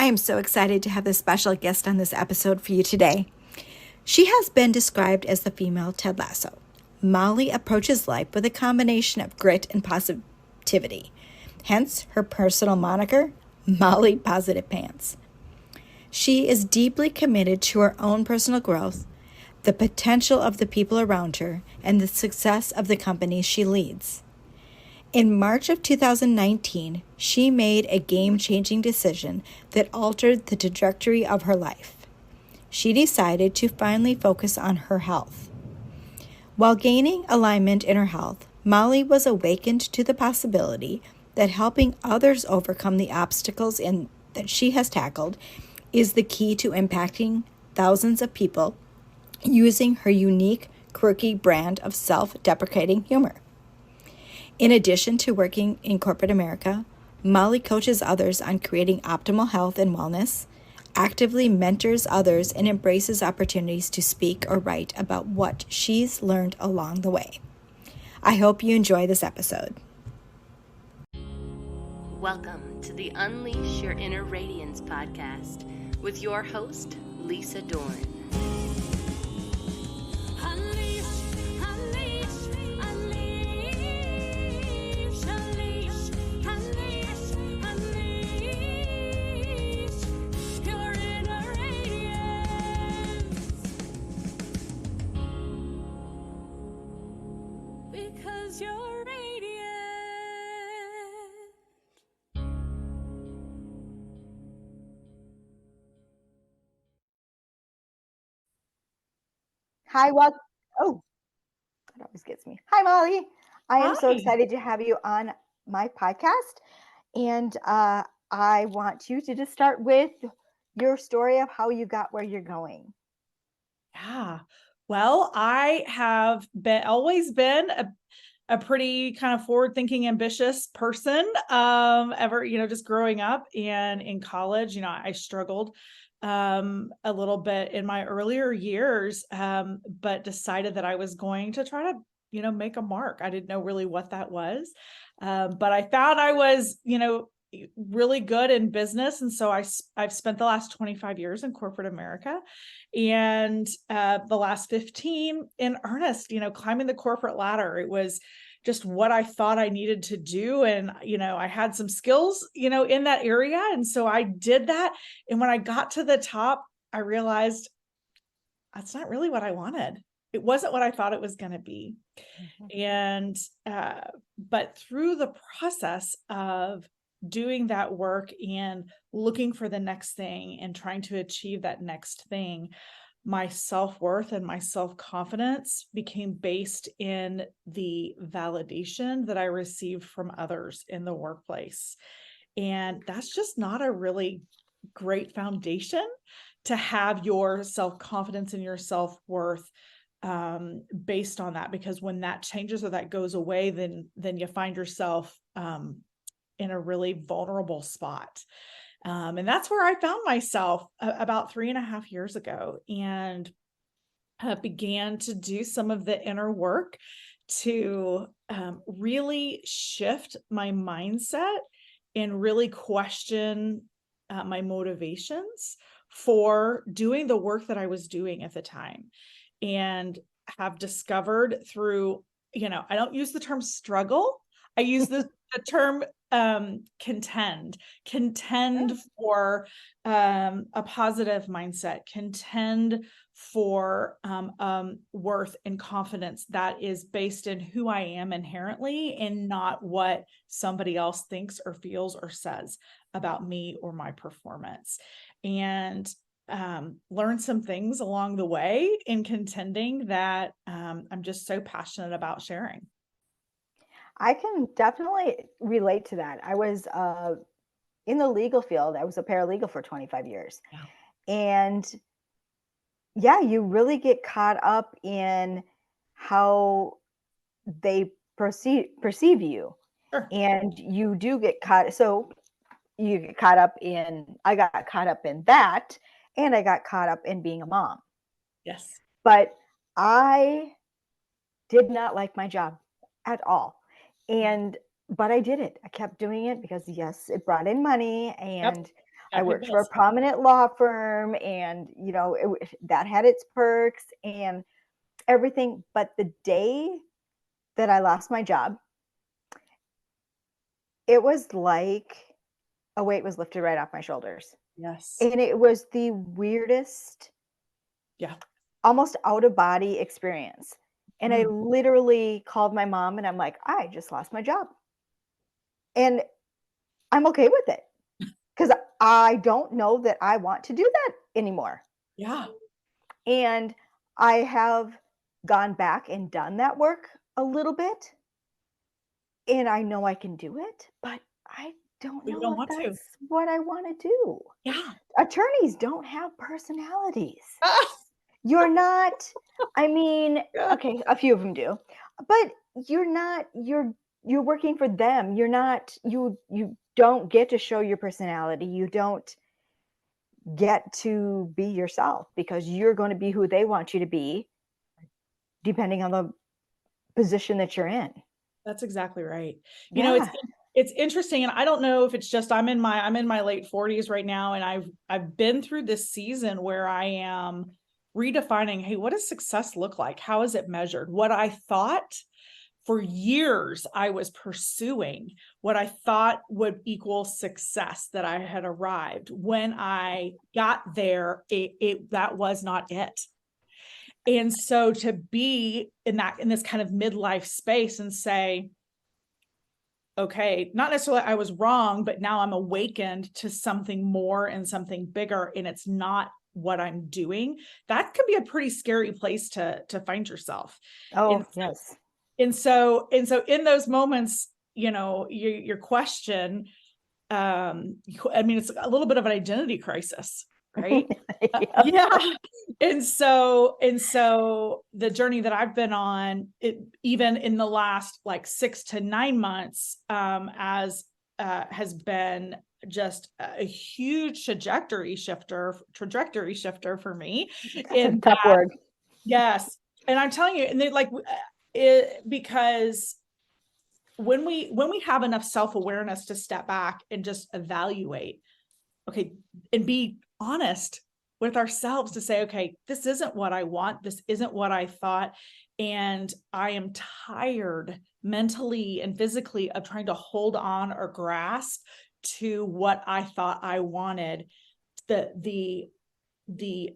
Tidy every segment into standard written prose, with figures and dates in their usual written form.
I am so excited to have this special guest on this episode for you today. She has been described as the female Ted Lasso. Molly approaches life with a combination of grit and positivity, hence her personal moniker, Molly Positive Pants. She is deeply committed to her own personal growth, the potential of the people around her, and the success of the companies she leads. In March of 2019, she made a game-changing decision that altered the trajectory of her life. She decided to finally focus on her health. While gaining alignment in her health, Molly was awakened to the possibility that helping others overcome the obstacles that she has tackled is the key to impacting thousands of people using her unique, quirky brand of self-deprecating humor. In addition to working in corporate America, Molly coaches others on creating optimal health and wellness, actively mentors others, and embraces opportunities to speak or write about what she's learned along the way. I hope you enjoy this episode. Welcome to the Unleash Your Inner Radiance podcast with your host, Lisa Dorn. Hi, that always gets me. Hi, Molly. I am so Hi. excited to have you on my podcast. And I want you to just start with your story of how you got where you're going. Yeah. Well, I have always been a pretty kind of forward-thinking, ambitious person. Just growing up and in college, I struggled a little bit in my earlier years, but decided that I was going to try to, make a mark. I didn't know really what that was. But I found I was, really good in business. And so I've spent the last 25 years in corporate America and the last 15 in earnest, climbing the corporate ladder. It was just what I thought I needed to do. And, I had some skills, in that area. And so I did that. And when I got to the top, I realized that's not really what I wanted. It wasn't what I thought it was going to be. And, but through the process of doing that work and looking for the next thing and trying to achieve that next thing, my self-worth and my self-confidence became based in the validation that I received from others in the workplace. And that's just not a really great foundation to have your self-confidence and your self-worth based on that, because when that changes or that goes away, then you find yourself in a really vulnerable spot. And that's where I found myself about 3.5 years ago, and began to do some of the inner work to really shift my mindset and really question my motivations for doing the work that I was doing at the time, and have discovered through, I don't use the term struggle. I use the term contend for a positive mindset, contend for worth and confidence that is based in who I am inherently and not what somebody else thinks or feels or says about me or my performance. And learn some things along the way in contending that I'm just so passionate about sharing. I can definitely relate to that. I was in the legal field. I was a paralegal for 25 years. Yeah. And yeah, you really get caught up in how they perceive you. Sure. And you do get caught. So you get caught up in, I got caught up in that, and I got caught up in being a mom. Yes. But I did not like my job at all. But I did it. I kept doing it because yes, it brought in money, and Yeah, I it worked for a does. prominent law firm, and that had its perks and everything. But the day that I lost my job, it was like a weight was lifted right off my shoulders. Yes. And it was the weirdest, Yeah. almost out of body experience. And I Mm. literally called my mom and I'm like, I just lost my job. And I'm okay with it because I don't know that I want to do that anymore. Yeah. And I have gone back and done that work a little bit. And I know I can do it, but I don't But you know don't if want to. that's what I want to do. Yeah. Attorneys don't have personalities. Ah, You're not, I mean, yeah. okay, a few of them do, but you're working for them. You're not, you don't get to show your personality. You don't get to be yourself because you're going to be who they want you to be, depending on the position that you're in. That's exactly right. Yeah. It's interesting, and I don't know if it's just I'm in my late 40s right now, and I've been through this season where I am redefining, hey, what does success look like? How is it measured? What I thought for years I was pursuing, what I thought would equal success, that I had arrived. When I got there, that was not it. And so to be in this kind of midlife space and say, okay, not necessarily I was wrong, but now I'm awakened to something more and something bigger, and it's not what I'm doing. That could be a pretty scary place to find yourself. Oh, And yes. in those moments, your question, I mean, it's a little bit of an identity crisis, right? Yeah. Yeah. And so the journey that I've been on, even in the last like 6 to 9 months, as has been just a huge trajectory shifter for me. That's a In tough that, word. yes. And I'm telling you, and because when we have enough self-awareness to step back and just evaluate, okay, and be honest with ourselves to say, okay, this isn't what I want. This isn't what I thought. And I am tired mentally and physically of trying to hold on or grasp to what I thought I wanted. The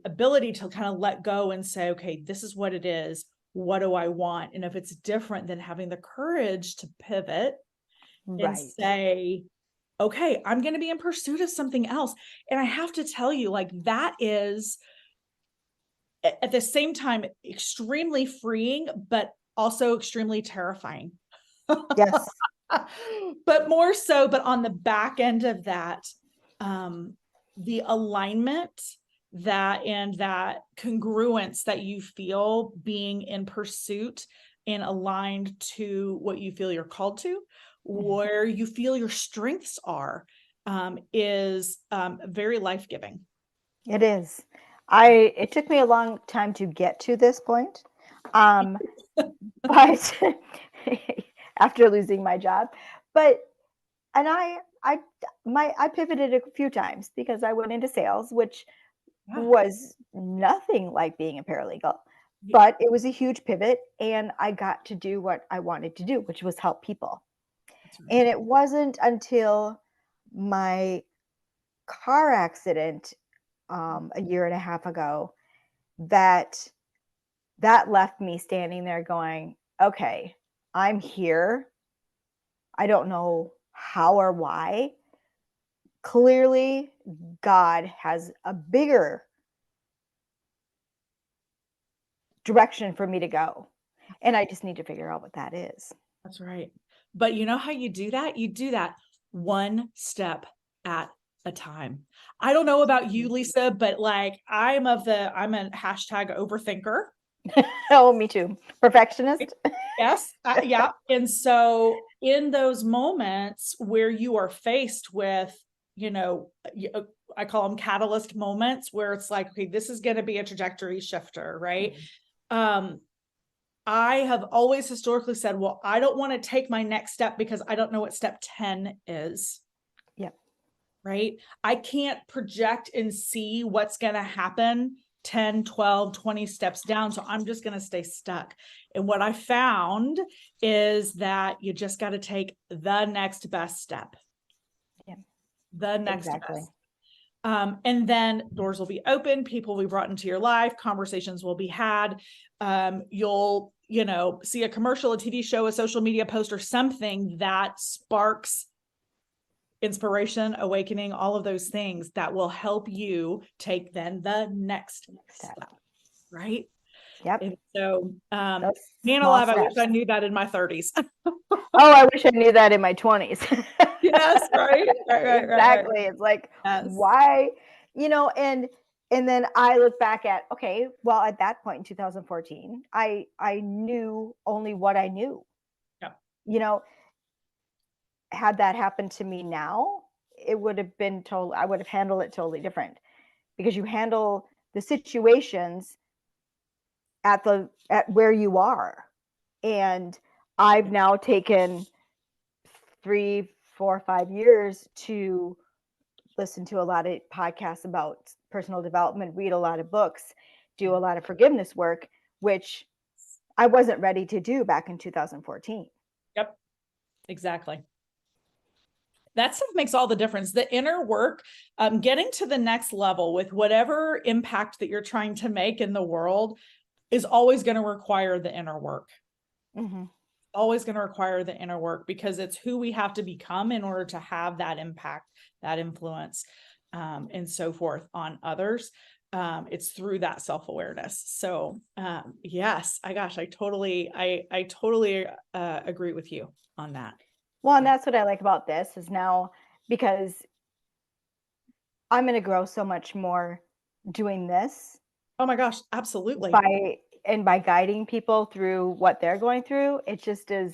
ability to kind of let go and say, okay, this is what it is. What do I want? And if it's different, then having the courage to pivot and Right. say, okay, I'm going to be in pursuit of something else. And I have to tell you, like, that is at the same time extremely freeing, but also extremely terrifying. Yes. But more so, but on the back end of that, the alignment and that congruence that you feel being in pursuit and aligned to what you feel you're called to, where you feel your strengths are, is very life-giving. It is. It took me a long time to get to this point. But after losing my job, but and I pivoted a few times because I went into sales, which Yeah. was nothing like being a paralegal, Yeah. but it was a huge pivot and I got to do what I wanted to do, which was help people. That's right. And it wasn't until my car accident a year and a half ago that left me standing there going, okay, I'm here. I don't know how or why. Clearly, God has a bigger direction for me to go. And I just need to figure out what that is. That's right. But you know how you do that? You do that one step at a time. I don't know about you, Lisa, but like I'm a hashtag overthinker. Oh, me too. Perfectionist. Yes. Yeah. And so in those moments where you are faced with, I call them catalyst moments where it's like, okay, this is going to be a trajectory shifter, right? I have always historically said, well, I don't want to take my next step because I don't know what step 10 is. Yep. right? I can't project and see what's going to happen 10, 12, 20 steps down. So I'm just going to stay stuck. And what I found is that you just got to take the next best step. Yeah. The next Exactly. best. And then doors will be open, people will be brought into your life, conversations will be had. You'll, see a commercial, a TV show, a social media post, or something that sparks inspiration, awakening, all of those things that will help you take then the next step, right? Yep. And so, Those man small alive, I wish steps. I knew that in my 30s. Oh, I wish I knew that in my 20s. Yes, right. Exactly. It's like, Yes. why, and then I look back at, okay, well, at that point in 2014, I knew only what I knew. Yeah. Had that happened to me now, it would have been I would have handled it totally different, because you handle the situations at where you are. And I've now taken 3, 4, 5 years to listen to a lot of podcasts about personal development, read a lot of books, do a lot of forgiveness work, which I wasn't ready to do back in 2014. Yep, exactly. That stuff makes all the difference. The inner work, getting to the next level with whatever impact that you're trying to make in the world is always going to require the inner work. Mm-hmm. Always going to require the inner work, because it's who we have to become in order to have that impact, that influence, and so forth on others. It's through that self-awareness. So yes, I totally agree with you on that. Well, and that's what I like about this is now, because I'm going to grow so much more doing this. Oh my gosh, absolutely. By guiding people through what they're going through, it just is,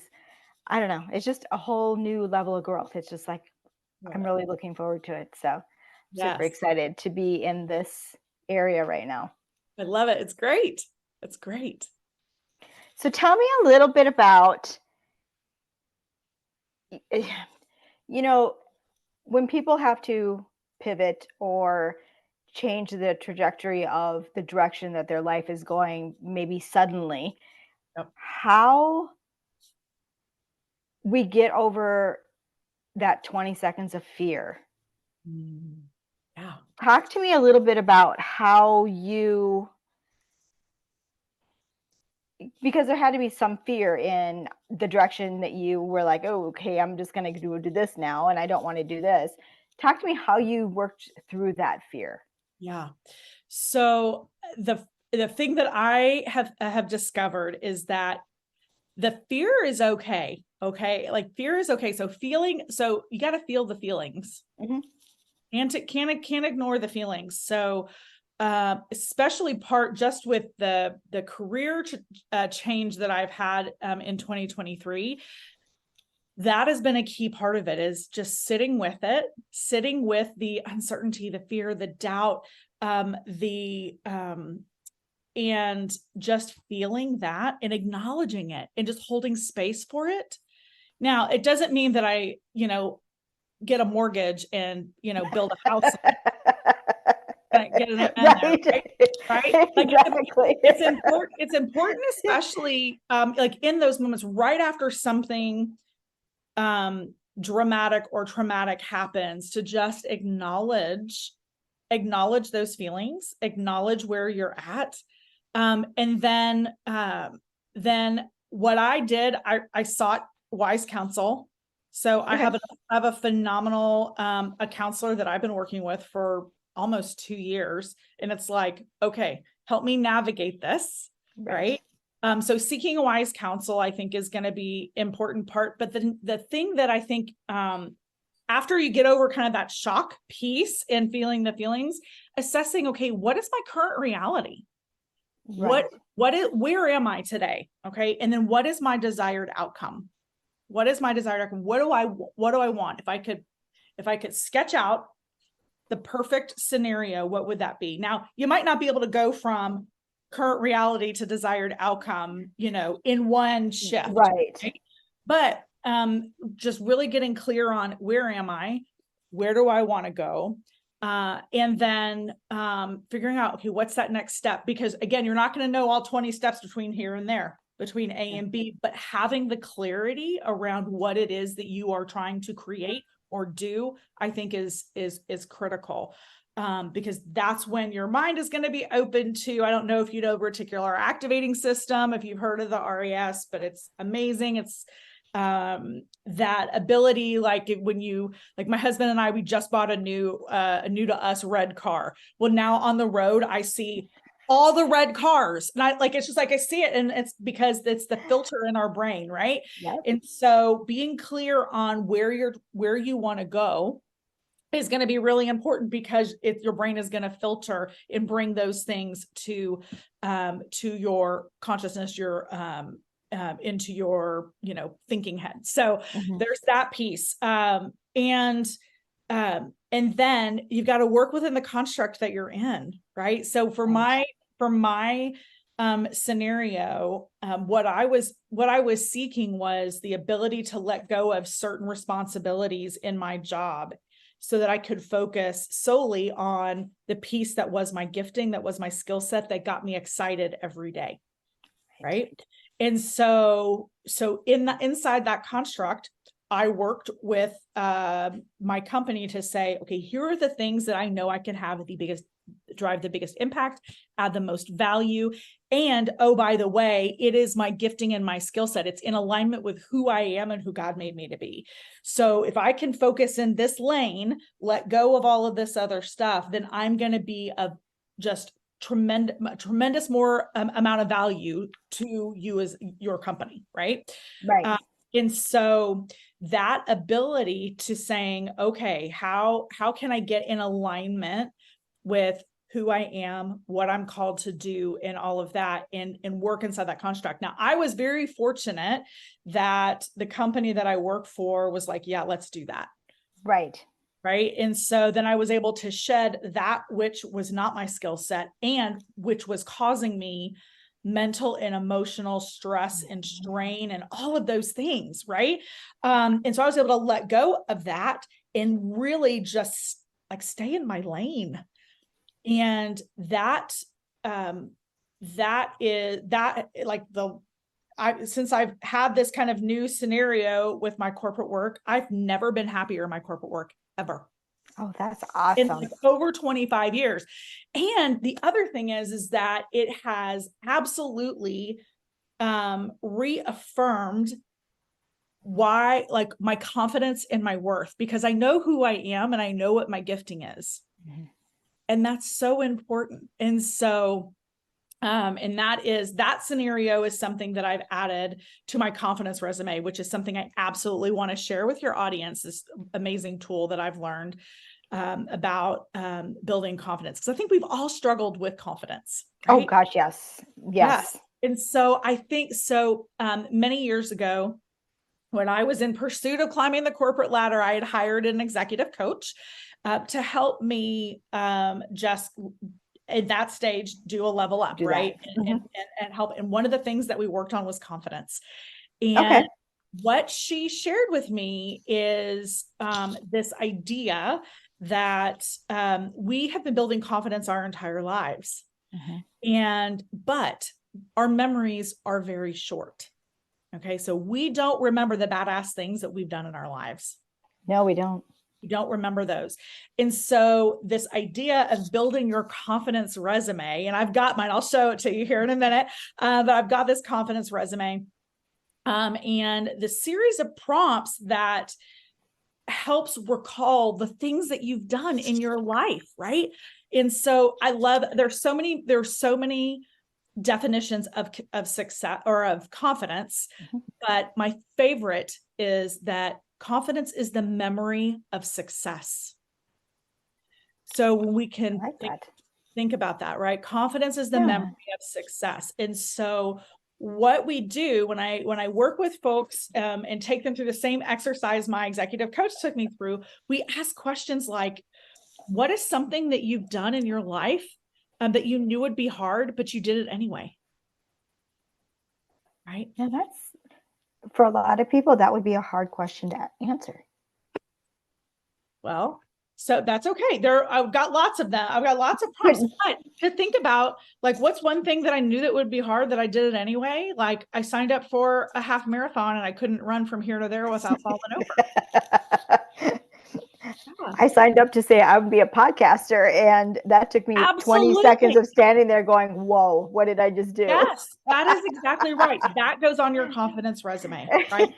I don't know, it's just a whole new level of growth. It's just like, I'm really looking forward to it. So super excited to be in this area right now. I love it. It's great. It's great. So tell me a little bit about, when people have to pivot or change the trajectory of the direction that their life is going, maybe suddenly, how we get over that 20 seconds of fear. Yeah. Talk to me a little bit about how because there had to be some fear in the direction that you were like, oh, okay, I'm just going to do this now, and I don't want to do this. Talk to me how you worked through that fear. Yeah. So the thing that I have discovered is that the fear is okay. Okay. Like fear is okay. So you got to feel the feelings, and can't ignore the feelings. So, especially just with the career change that I've had, in 2023, that has been a key part of it, is just sitting with the uncertainty, the fear, the doubt, and just feeling that and acknowledging it and just holding space for it. Now, it doesn't mean that I, get a mortgage and, build a house. Get an right? Like exactly. It's important, especially like in those moments right after something dramatic or traumatic happens, to just acknowledge those feelings, acknowledge where you're at. And then what I did, I sought wise counsel. So I have a phenomenal a counselor that I've been working with for almost 2 years, and it's like, okay, help me navigate this, right? So seeking a wise counsel, I think, is going to be important part. But the thing that I think, after you get over kind of that shock piece and feeling the feelings, assessing, okay, what is my current reality? Right. Where am I today? Okay. And then what is my desired outcome? What is my desired outcome? What do I want? If I could sketch out the perfect scenario, what would that be? Now, you might not be able to go from current reality to desired outcome, in one shift. Right. But just really getting clear on where am I? where do I want to go? And then figuring out, okay, what's that next step? Because again, you're not going to know all 20 steps between here and there, between A and B, but having the clarity around what it is that you are trying to create or do, I think is critical. Because that's when your mind is going to be open to, I don't know if you know reticular activating system, if you've heard of the RAS, but it's amazing. It's that ability, like when you, like my husband and I, we just bought a new to us red car. Well, now on the road, I see all the red cars, and I like, it's just like, I see it, and it's because it's the filter in our brain, right? Yep. And so being clear on where you want to go is going to be really important, because if your brain is going to filter and bring those things to your consciousness, into your, thinking head. So there's that piece. And then you've got to work within the construct that you're in, right? So for my scenario, what I was seeking was the ability to let go of certain responsibilities in my job, so that I could focus solely on the piece that was my gifting, that was my skill set, that got me excited every day. Right. And so inside that construct, I worked with my company to say, okay, here are the things that I know I can drive the biggest impact, add the most value. And oh, by the way, it is my gifting and my skill set. It's in alignment with who I am and who God made me to be. So if I can focus in this lane, let go of all of this other stuff, then I'm going to be a just tremendous more amount of value to you as your company. Right. Right. And so that ability to saying, okay, how can I get in alignment with who I am, what I'm called to do, and all of that, and work inside that construct. Now, I was very fortunate that the company that I work for was like, yeah, let's do that. Right. Right. And so then I was able to shed that which was not my skill set, and which was causing me mental and emotional stress and strain and all of those things. Right. And so I was able to let go of that and really just like stay in my lane. And since I've had this kind of new scenario with my corporate work, I've never been happier in my corporate work ever. Oh, that's awesome. In like over 25 years. And the other thing is that it has absolutely reaffirmed why, like, my confidence in my worth, because I know who I am and I know what my gifting is. And that's so important. And so, and that scenario is something that I've added to my confidence resume, which is something I absolutely want to share with your audience, this amazing tool that I've learned about building confidence. Because I think we've all struggled with confidence. Right? Oh gosh, yes. Yes. Yeah. And so I think many years ago, when I was in pursuit of climbing the corporate ladder, I had hired an executive coach to help me just at that stage do a level up, right? And help. And one of the things that we worked on was confidence. And what she shared with me is this idea that we have been building confidence our entire lives. But our memories are very short. Okay. So we don't remember the badass things that we've done in our lives. No, we don't. You don't remember those. And so this idea of building your confidence resume, and I've got mine, I'll show it to you here in a minute, but I've got this confidence resume and the series of prompts that helps recall the things that you've done in your life. Right. And so I love, there's so many definitions of success or of confidence, but my favorite is that confidence is the memory of success. So when we can think about that, right? Confidence is the memory of success. And so what we do when I work with folks and take them through the same exercise my executive coach took me through, we ask questions like, what is something that you've done in your life that you knew would be hard, but you did it anyway? Right? Yeah, that's, for a lot of people, that would be a hard question to answer. Well, so that's okay. I've got lots of them. I've got lots of prompts. But to think about, like, what's one thing that I knew that would be hard that I did it anyway? Like, I signed up for a half marathon and I couldn't run from here to there without falling over. I signed up to say I would be a podcaster, and that took me 20 seconds of standing there going, whoa, what did I just do? Yes, that is exactly right. That goes on your confidence resume, right?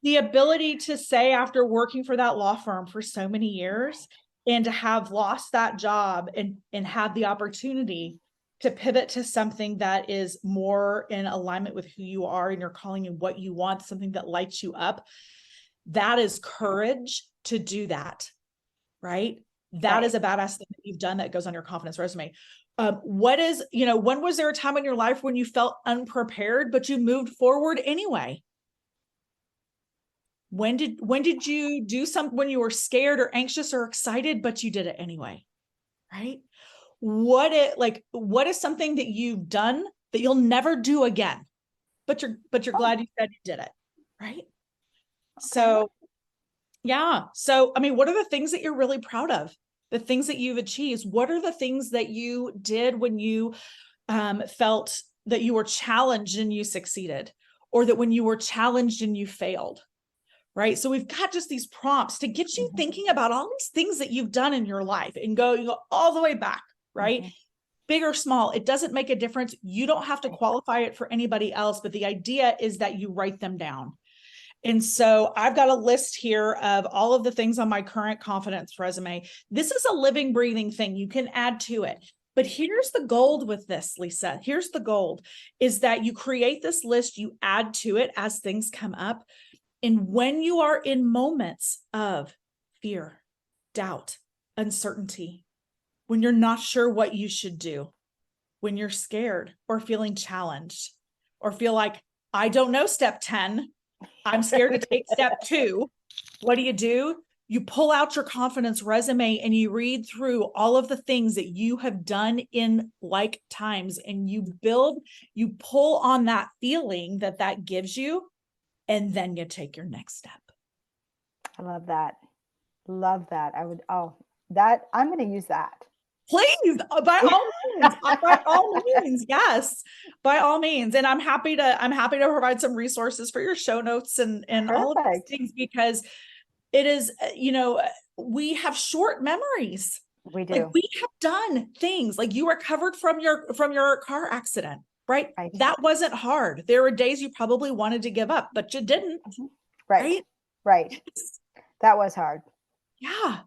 The ability to say, after working for that law firm for so many years and to have lost that job and have the opportunity to pivot to something that is more in alignment with who you are and your calling and what you want, something that lights you up, that is courage to do that, right? That is a badass thing that you've done that goes on your confidence resume. When was there a time in your life when you felt unprepared, but you moved forward anyway? When did you do something when you were scared or anxious or excited, but you did it anyway, right? What is something that you've done that you'll never do again, but you're glad you said you did it, right? Okay. So, yeah. So, I mean, what are the things that you're really proud of? The things that you've achieved? What are the things that you did when you felt that you were challenged and you succeeded, or that when you were challenged and you failed? Right. So we've got just these prompts to get you thinking about all these things that you've done in your life and you go all the way back, right? Big or small, it doesn't make a difference. You don't have to qualify it for anybody else, but the idea is that you write them down. And so I've got a list here of all of the things on my current confidence resume. This is a living, breathing thing. You can add to it. But here's the gold with this, Lisa. Here's the gold, is that you create this list, you add to it as things come up. And when you are in moments of fear, doubt, uncertainty, when you're not sure what you should do, when you're scared or feeling challenged or feel like, I don't know step 10, I'm scared to take step 2, what do? You pull out your confidence resume and you read through all of the things that you have done in like times, and you pull on that feeling that gives you. And then you take your next step. I love that. Love that. I'm going to use that. Please, by all means, yes, by all means. And I'm happy to provide some resources for your show notes and all of these things, because it is, we have short memories. We do. Like, we have done things like you recovered from your car accident. Right. That wasn't hard. There were days you probably wanted to give up, but you didn't. Right. That was hard. Yeah.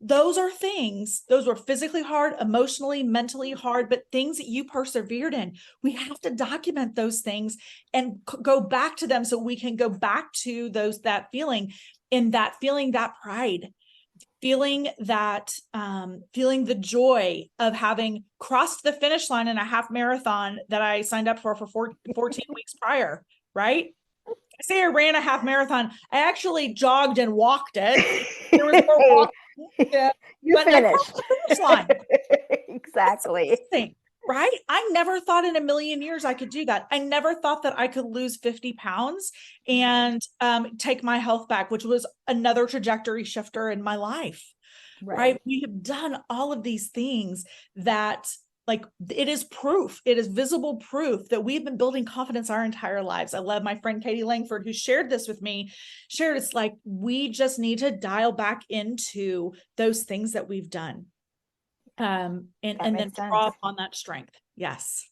Those are things. Those were physically hard, emotionally, mentally hard, but things that you persevered in. We have to document those things and go back to them so we can go back to that feeling, that pride. Feeling the joy of having crossed the finish line in a half marathon that I signed up for 14 weeks prior, right? I say I ran a half marathon. I actually jogged and walked it. There was more walking, you finished. The finish line. Exactly. Right? I never thought in a million years I could do that. I never thought that I could lose 50 pounds and take my health back, which was another trajectory shifter in my life. Right? We have done all of these things that, like, it is proof. It is visible proof that we've been building confidence our entire lives. I love my friend Katie Langford, who shared this with me. It's like, we just need to dial back into those things that we've done. And then draw on that strength. Yes.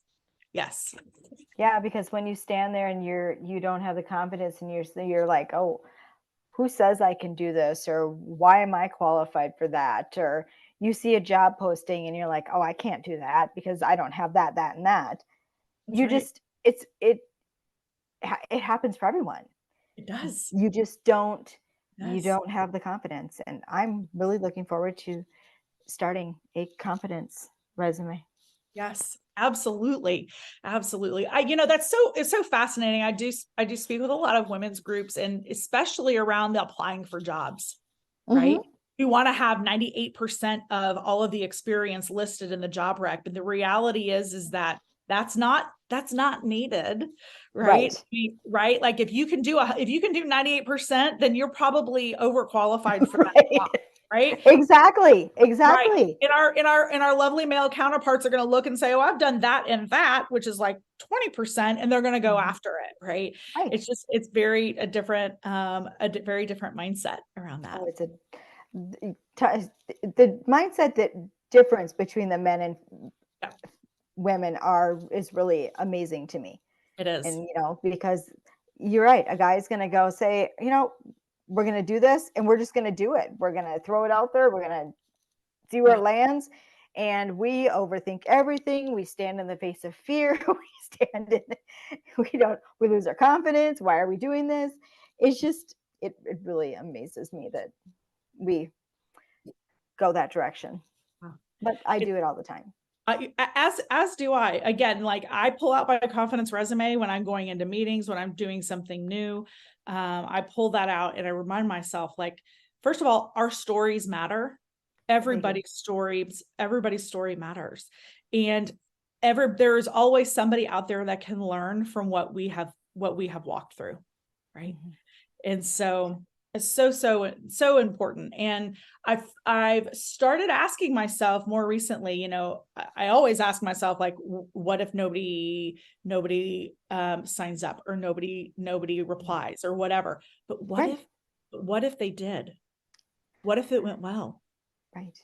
Yeah, because when you stand there and you don't have the confidence, and you're like, oh, who says I can do this? Or why am I qualified for that? Or you see a job posting and you're like, oh, I can't do that because I don't have that, and that. It happens for everyone. It does. You just don't, you don't have the confidence. And I'm really looking forward to starting a confidence resume. Yes, absolutely. It's so fascinating. I do speak with a lot of women's groups, and especially around the applying for jobs, right? We want to have 98% of all of the experience listed in the job rec. But the reality is that that's not needed, Right. right? Like if you can do 98%, then you're probably overqualified for that Right. job, right? Exactly. Right. Exactly. And our lovely male counterparts are going to look and say, "Oh, I've done that and that," which is like 20%, and they're going to go after it, right? Right. It's very very different mindset around that. Oh, it's the mindset that difference between the men and Yeah. women is really amazing to me. It is. And, because you're right, a guy's going to go say, we're going to do this and we're just going to do it. We're going to throw it out there. We're going to see where it lands. And we overthink everything. We stand in the face of fear. We lose our confidence. Why are we doing this? It's just, it really amazes me that we go that direction. Wow. But I do it all the time. As do I. Again, like I pull out my confidence resume when I'm going into meetings, when I'm doing something new. I pull that out and I remind myself, like, first of all, our stories matter. Everybody's story matters. And there's always somebody out there that can learn from what we have walked through. Right. Mm-hmm. And so it's so important. And I've started asking myself more recently, I always ask myself, like, what if nobody signs up, or nobody replies, or whatever. But what if they did? What if it went well? Right.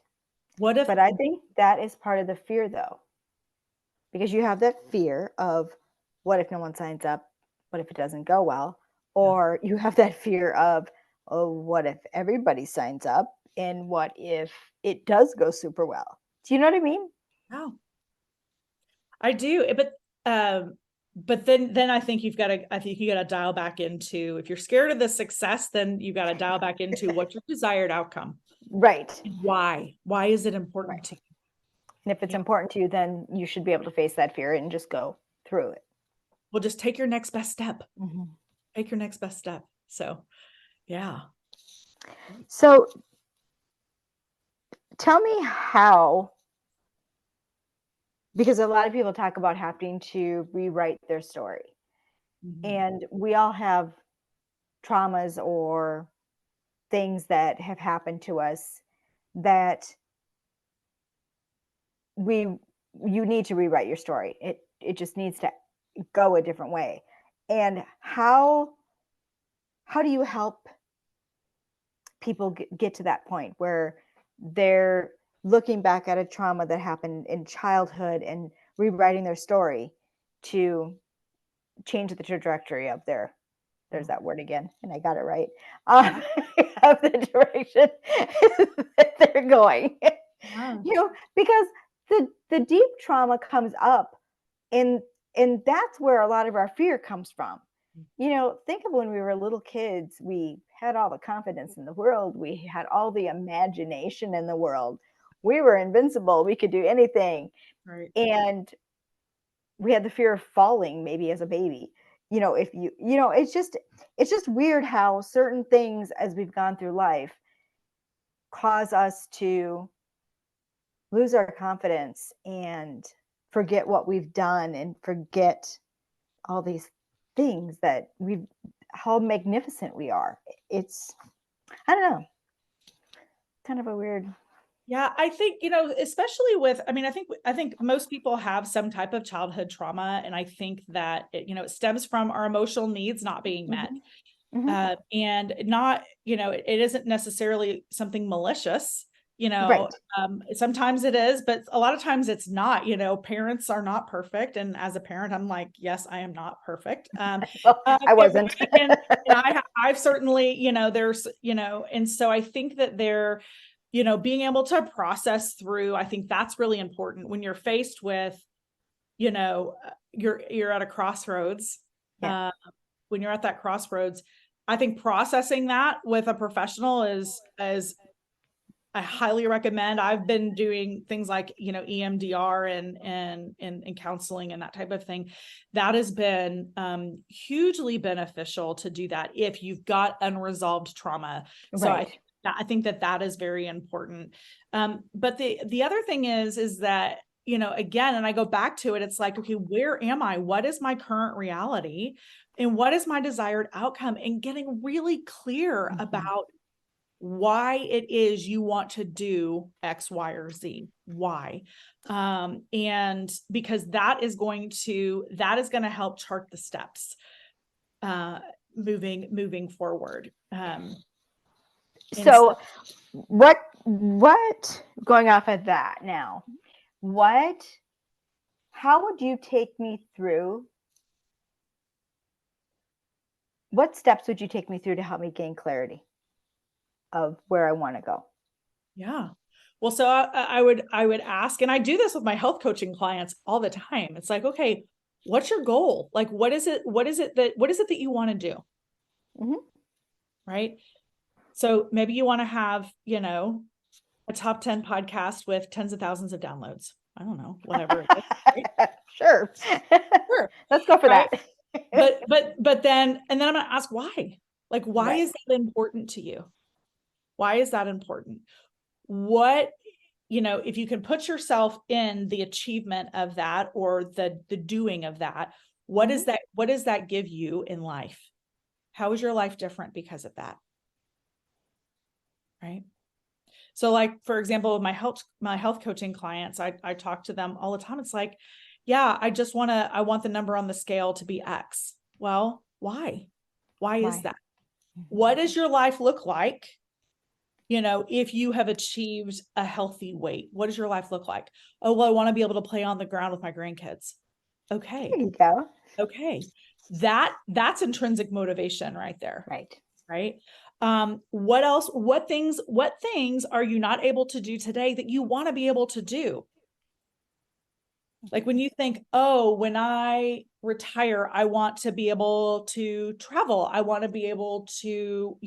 But I think that is part of the fear, though, because you have that fear of what if no one signs up? What if it doesn't go well? Or you have that fear of, oh, what if everybody signs up? And what if it does go super well? Do you know what I mean? Oh, I do. But then I think you got to dial back into, if you're scared of the success, then you got to dial back into what's your desired outcome. Right. And why is it important to you? And if it's important to you, then you should be able to face that fear and just go through it. Well, just take your next best step. Mm-hmm. Take your next best step. So, yeah. So tell me how, because a lot of people talk about having to rewrite their story. Mm-hmm. And we all have traumas or things that have happened to us that you need to rewrite your story. It just needs to go a different way. And how do you help people get to that point where they're looking back at a trauma that happened in childhood and rewriting their story to change the trajectory of there's that word again, and I got it right, of the direction that they're going. Because the deep trauma comes up, and that's where a lot of our fear comes from. Think of when we were little kids, we had all the confidence in the world. We had all the imagination in the world. We were invincible. We could do anything. Right. And we had the fear of falling maybe as a baby. It's just weird how certain things as we've gone through life cause us to lose our confidence and forget what we've done and forget all these things that how magnificent we are. It's, I don't know, kind of a weird. Yeah, I think, especially with, I think most people have some type of childhood trauma. And I think that, it stems from our emotional needs not being met. Mm-hmm. And not, it isn't necessarily something malicious, Right. Sometimes it is, but a lot of times it's not. Parents are not perfect. And as a parent, I'm like, yes, I am not perfect. I wasn't. and I've certainly, there's, and so I think that they're, being able to process through, I think that's really important when you're faced with, you're at a crossroads. Yeah. When you're at that crossroads, I think processing that with a professional is I highly recommend. I've been doing things like, EMDR and counseling and that type of thing. That has been hugely beneficial to do that if you've got unresolved trauma. Right. So I think that is very important. But the other thing is that again, and I go back to it, it's like, okay, where am I? What is my current reality? And what is my desired outcome? And getting really clear about why it is you want to do X, Y, or Z. Why? And because that is going to help chart the steps moving forward. So what going off of that now, how would you take me through? What steps would you take me through to help me gain clarity of where I want to go? Yeah. Well, so I would ask, and I do this with my health coaching clients all the time. It's like, okay, what's your goal? Like, what is it that you want to do? Mm-hmm. Right. So maybe you want to have, a top 10 podcast with tens of thousands of downloads. I don't know, whatever it is. Right? Sure. Let's go for that. but then I'm going to ask why. Like, why is that important to you? Why is that important? What, if you can put yourself in the achievement of that or the doing of that, what does that give you in life? How is your life different because of that? Right. So like, for example, my health coaching clients, I talk to them all the time. It's like, yeah, I want the number on the scale to be X. Well, why? Why is that? What does your life look like? If you have achieved a healthy weight, what does your life look like? Oh, well, I want to be able to play on the ground with my grandkids. Okay. There you go. Okay. That's intrinsic motivation right there. Right. What else? What things are you not able to do today that you want to be able to do? Like when you think, oh, when I retire, I want to be able to travel. I want to be able to,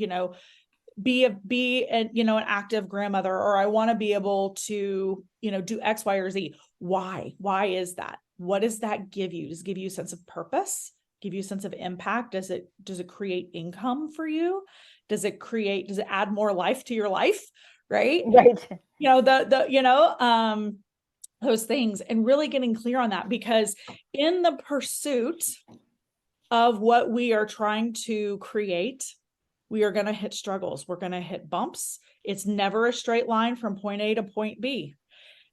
be an active grandmother, or I want to be able to, do X, Y, or Z. Why? Why is that? What does that give you? Does it give you a sense of purpose? Give you a sense of impact? Does it create income for you? Does it add more life to your life? Right. Those things, and really getting clear on that, because in the pursuit of what we are trying to create, we are going to hit struggles. We're going to hit bumps. It's never a straight line from point A to point B.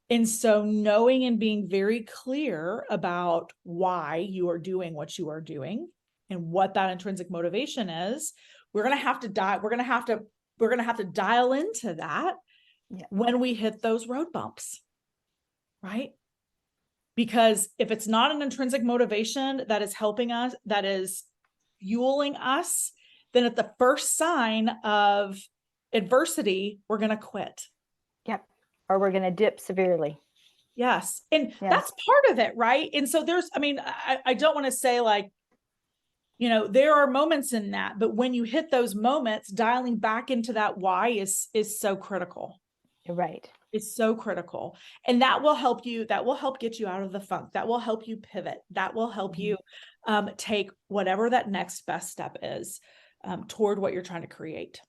And so knowing and being very clear about why you are doing what you are doing and what that intrinsic motivation is, we're going to have to dial into that when we hit those road bumps. Right? Because if it's not an intrinsic motivation that is helping us, that is fueling us, then at the first sign of adversity, we're going to quit. Yep. Or we're going to dip severely. Yes. And that's part of it. Right. And so I don't want to say like, there are moments in that, but when you hit those moments, dialing back into that why is so critical. You're right. Is so critical. And that will help get you out of the funk. That will help you pivot. That will help you take whatever that next best step is toward what you're trying to create.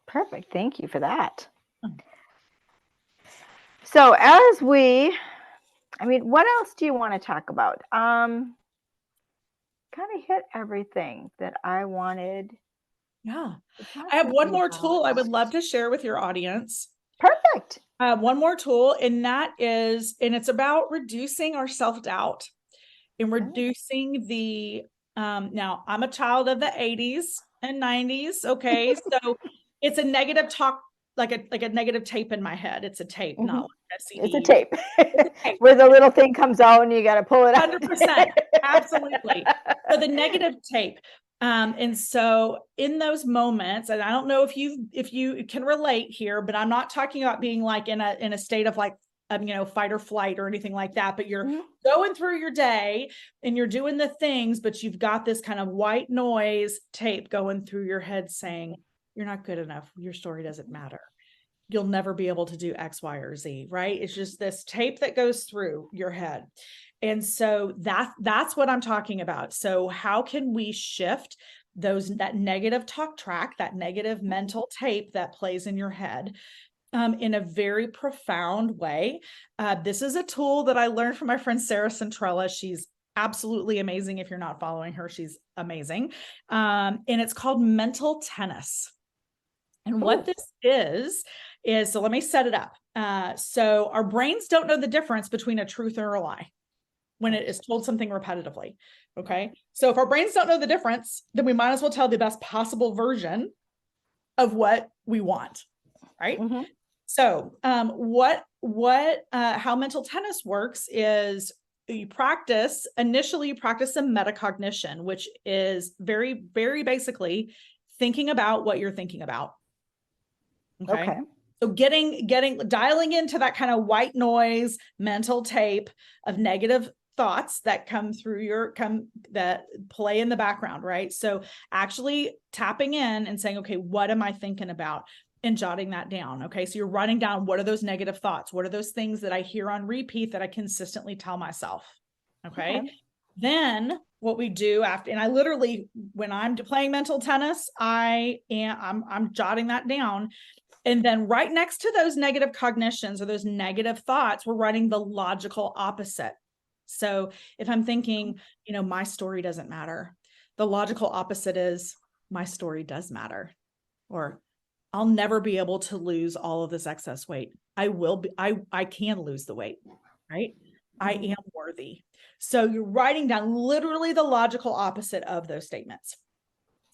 Perfect. Thank you for that. So what else do you want to talk about? Kind of hit everything that I wanted. Yeah. I have one more tool I would love to share with your audience. Perfect. One more tool, and it's about reducing our self-doubt and reducing the, now I'm a child of the 80s and 90s. Okay. So it's a negative talk, like a negative tape in my head. It's a tape, not like a CD. It's a tape. Where the little thing comes out and you got to pull it out. 100%. Absolutely. So the negative tape. And so in those moments, and I don't know if you can relate here, but I'm not talking about being like in a state of like, fight or flight or anything like that, but you're going through your day and you're doing the things, but you've got this kind of white noise tape going through your head saying, you're not good enough. Your story doesn't matter. You'll never be able to do X, Y, or Z, right? It's just this tape that goes through your head. And so that's what I'm talking about. So how can we shift that negative talk track, that negative mental tape that plays in your head, in a very profound way. This is a tool that I learned from my friend Sarah Centrella. She's absolutely amazing. If you're not following her, she's amazing. And it's called mental tennis. And what this is, so let me set it up. So our brains don't know the difference between a truth or a lie when it is told something repetitively. Okay. So if our brains don't know the difference, then we might as well tell the best possible version of what we want. Right. Mhm. So how mental tennis works is initially you practice some metacognition, which is very, very basically thinking about what you're thinking about. Okay. So dialing into that kind of white noise mental tape of negative thoughts that that play in the background, right? So actually tapping in and saying, okay, what am I thinking about? And jotting that down. Okay. So you're writing down, what are those negative thoughts? What are those things that I hear on repeat that I consistently tell myself? Okay. Then what we do after, and I literally, when I'm playing mental tennis, I'm jotting that down. And then right next to those negative cognitions or those negative thoughts, we're writing the logical opposite. So if I'm thinking, my story doesn't matter, the logical opposite is my story does matter. Or I'll never be able to lose all of this excess weight. I can lose the weight, right? I am worthy. So you're writing down literally the logical opposite of those statements.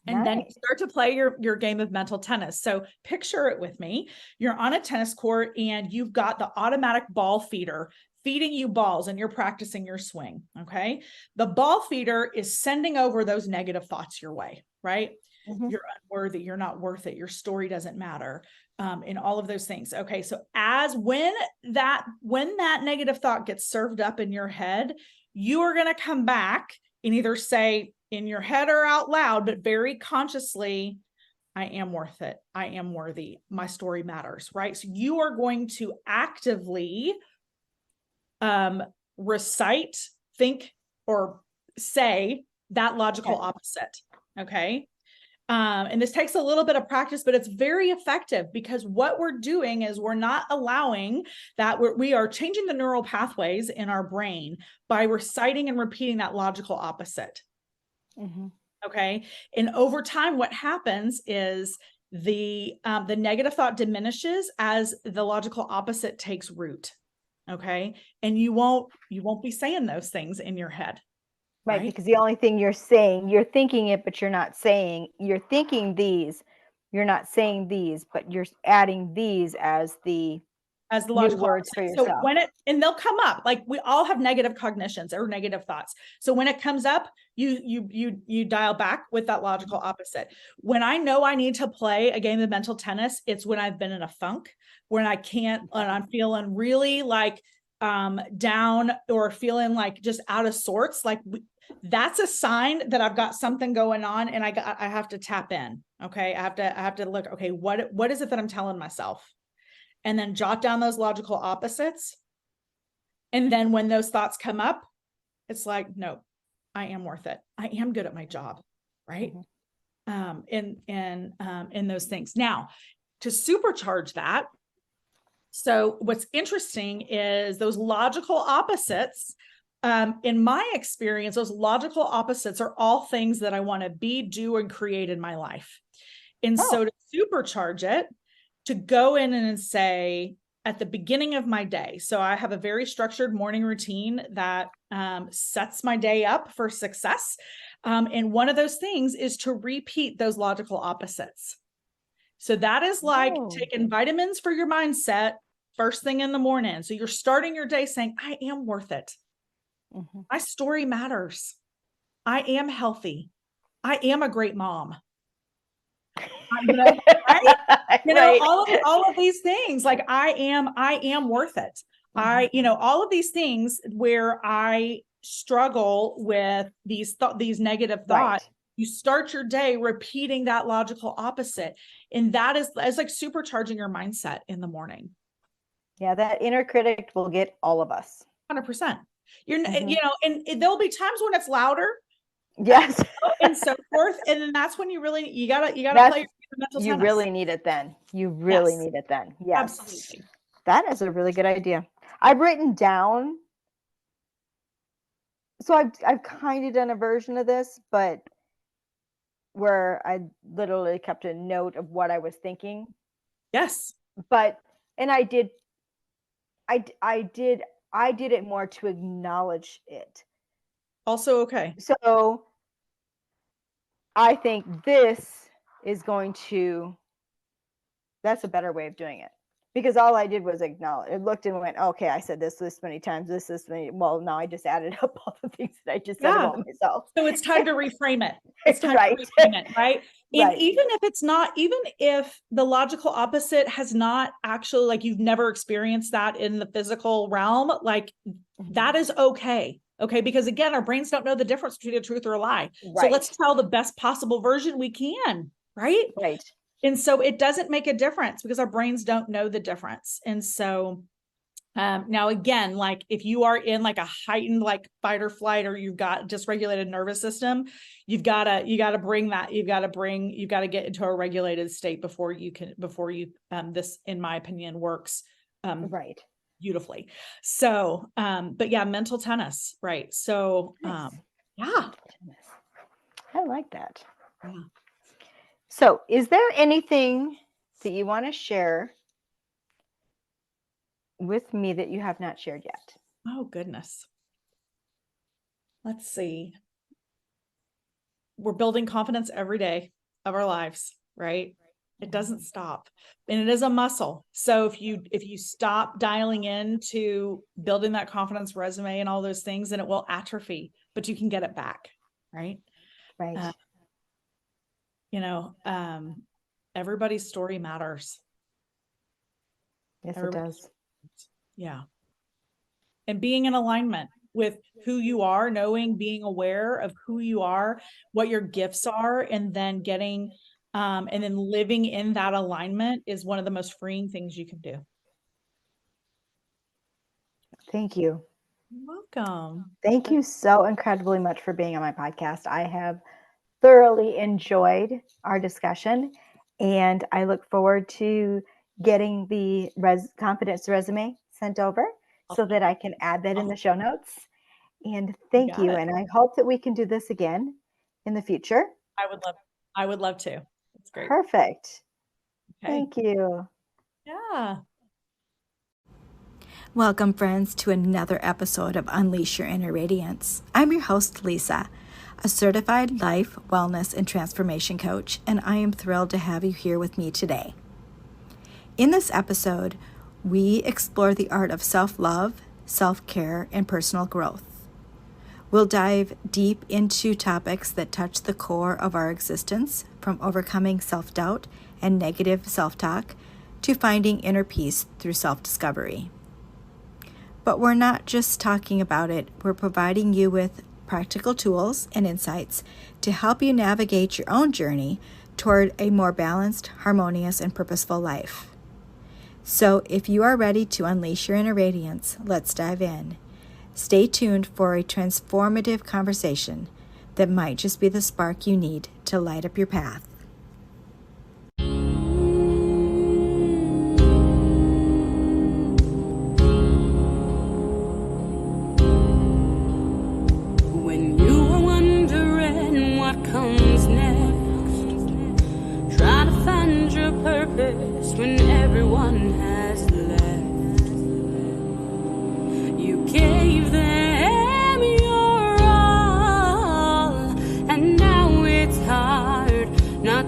And then you start to play your game of mental tennis. So picture it with me. You're on a tennis court and you've got the automatic ball feeder feeding you balls and you're practicing your swing. Okay. The ball feeder is sending over those negative thoughts your way, right? You're unworthy. You're not worth it. Your story doesn't matter. And all of those things. Okay. So when that negative thought gets served up in your head, you are going to come back and either say in your head or out loud, but very consciously, I am worth it. I am worthy. My story matters, right? So you are going to actively recite, think, or say that logical opposite. Okay. And this takes a little bit of practice, but it's very effective because what we're doing is we're not allowing that we are changing the neural pathways in our brain by reciting and repeating that logical opposite. Okay. And over time, what happens is the negative thought diminishes as the logical opposite takes root. Okay. And you won't be saying those things in your head. Right, because the only thing you're saying, you're thinking it, but you're not saying, you're thinking these, you're not saying these, but you're adding these as the logical words for yourself. So and they'll come up, like we all have negative cognitions or negative thoughts. So when it comes up, you dial back with that logical opposite. When I know I need to play a game of mental tennis, it's when I've been in a funk, when I can't, and I'm feeling really like down or feeling like just out of sorts, like that's a sign that I've got something going on and I have to tap in. Okay. I have to look, okay, what is it that I'm telling myself? And then jot down those logical opposites. And then when those thoughts come up, it's like, no, I am worth it. I am good at my job. Right. In those things. Now to supercharge that. So what's interesting is those logical opposites, in my experience, those logical opposites are all things that I want to be, do, and create in my life. And so to supercharge it, to go in and say at the beginning of my day, so I have a very structured morning routine that sets my day up for success. And one of those things is to repeat those logical opposites. So that is like taking vitamins for your mindset first thing in the morning. So you're starting your day saying, I am worth it. My story matters. I am healthy. I am a great mom. Right? All of these things, like I am worth it. All of these things where I struggle with these negative thoughts. Right. You start your day repeating that logical opposite. And it's like supercharging your mindset in the morning. Yeah. That inner critic will get all of us. 100%. And there'll be times when it's louder. Yes. And so forth. And then that's when you gotta play your mental you tennis. really need it then. You really Yes. need it then. Yes. Absolutely. That is a really good idea. I've written down, so I've kind of done a version of this, but where I literally kept a note of what I was thinking. Yes. But and I did it more to acknowledge it. Also okay. So I think this is going to, that's a better way of doing it. Because all I did was acknowledge. It looked and went, okay, I said this many times, this many. Well, now I just added up all the things that I just said Yeah. about myself. So it's time to reframe it. It's time Right. to reframe it, right? And Right. even if the logical opposite has not actually, like, you've never experienced that in the physical realm, like, that is okay. Okay. Because again, our brains don't know the difference between a truth or a lie. So Right. let's tell the best possible version we can. Right. Right. And so it doesn't make a difference because our brains don't know the difference. And so now again, like if you are in like a heightened like fight or flight, or you've got dysregulated nervous system, you've got to get into a regulated state before you this, in my opinion, works Right. beautifully. So but yeah, mental tennis, right? So Nice. yeah, I like that. Yeah. So is there anything that you want to share with me that you have not shared yet? Oh goodness. Let's see. We're building confidence every day of our lives, right? It doesn't stop. And it is a muscle. So if you stop dialing into building that confidence resume and all those things, then it will atrophy, but you can get it back, right? Right. Everybody's story matters. Yes, it Everybody's does. Yeah. And being in alignment with who you are, being aware of who you are, what your gifts are, and then and then living in that alignment is one of the most freeing things you can do. Thank you. You're welcome. Thank you so incredibly much for being on my podcast. I have thoroughly enjoyed our discussion, and I look forward to getting the confidence resume sent over so that I can add that in the show notes. And thank you. And I hope that we can do this again in the future. I would love to. It's great. Perfect. Okay. Thank you. Yeah. Welcome, friends, to another episode of Unleash Your Inner Radiance. I'm your host, Lisa, a certified life, wellness, and transformation coach, and I am thrilled to have you here with me today. In this episode, we explore the art of self-love, self-care, and personal growth. We'll dive deep into topics that touch the core of our existence, from overcoming self-doubt and negative self-talk to finding inner peace through self-discovery. But we're not just talking about it, we're providing you with practical tools and insights to help you navigate your own journey toward a more balanced, harmonious, and purposeful life. So if you are ready to unleash your inner radiance, let's dive in. Stay tuned for a transformative conversation that might just be the spark you need to light up your path. When you are wondering what comes next, try to find your purpose when everyone has left. You gave them your all, and now it's hard not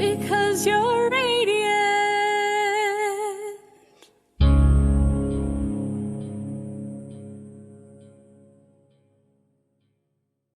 because you're